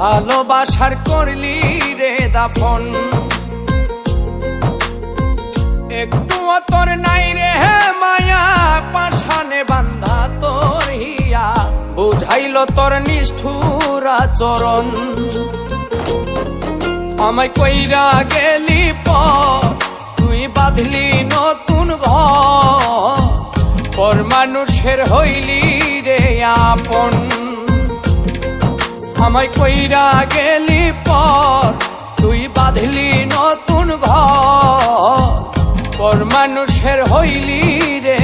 ভালোবাসার করলি রে দাফন। একটু তোর নাই রে মায়া, পাশানে বান্ধা তোর হিয়া, বুঝাইল তোর নিষ্ঠুর আচরণ। আমায় কইরা গেলি পর, তুই বাঁধলি নতুন ঘর, পর মানুষের হইলি রে আপন। আমায় কইরা গেলি পর, তুই বাঁধলি নতুন ঘর, পর মানুষের হইলি রে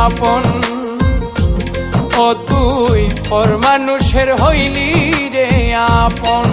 আপন। ও তুই পর মানুষের হইলি রে আপন।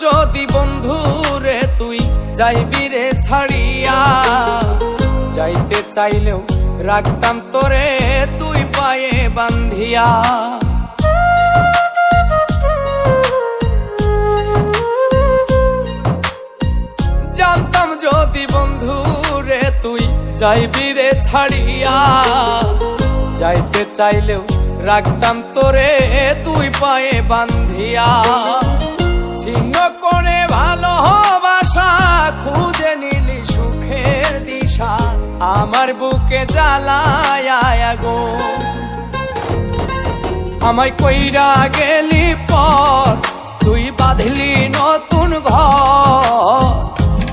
যদি বন্ধু রে তুই যাইবি রে ছাড়িয়া, যাইতে চাইলেও রাখতাম তোরে তুই পায়ে বান্ধিয়া। জানতাম যদি বন্ধু রে তুই যাইবি রে ছাড়িয়া, যাইতে চাইলেও রাখতাম তোরে তুই পায়ে বান্ধিয়া। ছিন্ন করে ভালোবাসা খুঁজে নিলি সুখের দিশা, আমার বুকে জ্বালায় গো। আমায় কইরা গেলি পর, তুই বাঁধলি নতুন ঘর,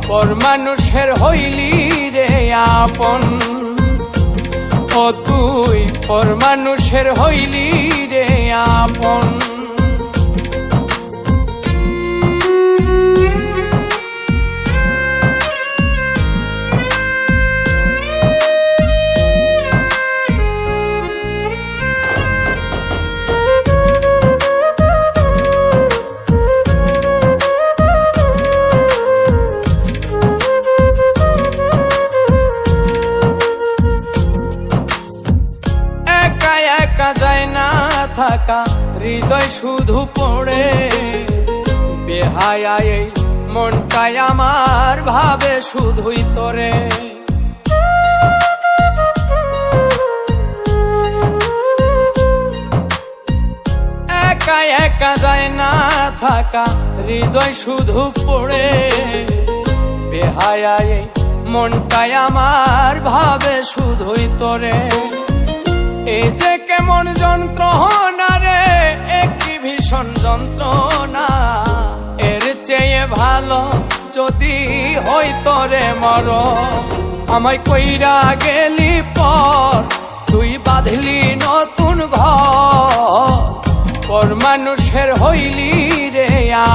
পর মানুষের হইলি রে আপন। ও তুই পর মানুষের হইলি রে আপন। যায় না থাকা হৃদয় শুধু পড়ে, বেহায়া এই মনটাই আমার ভাবে শুধুই তোরে। একা একা যায় না থাকা হৃদয় শুধু পড়ে, বেহায়া এই মনটাই আমার ভাবে শুধুই তোরে। এই যে কেমন যন্ত্রণা রে, একটি ভীষণ যন্ত্রণা, এর চেয়ে ভালো যদি হইতো রে মর। আমায় কইরা গেলি পর, তুই বাঁধলি নতুন ঘর, পর মানুষের হইলি রে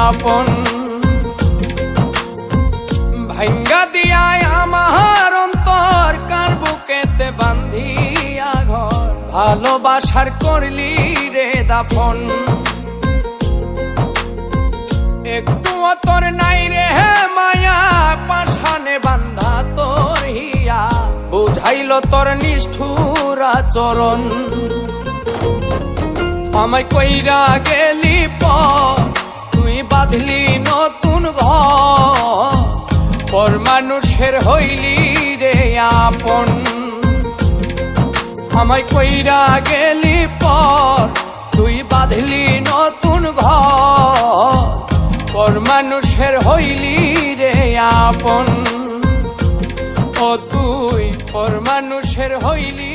আপন। ভাঙ্গা দিয়ায় আমার অন্তর, কার বুকেতে বান্ধিয়া ঘর, ভালোবাসার করলি রে দাফন। একটু তোর নাই রে মায়া, পাশানে বান্ধা তোর হিয়া, বুঝাইল তোর নিষ্ঠুর আচরণ। আমায় কইরা গেলি পর, তুই বাঁধলি নতুন ঘর, পর মানুষের হইলি রে আপন। আমায় কইরা গেলি পর, তুই বাঁধলি নতুন ঘর, পর মানুষের হইলি রে আপন। ও তুই পর মানুষের হইলি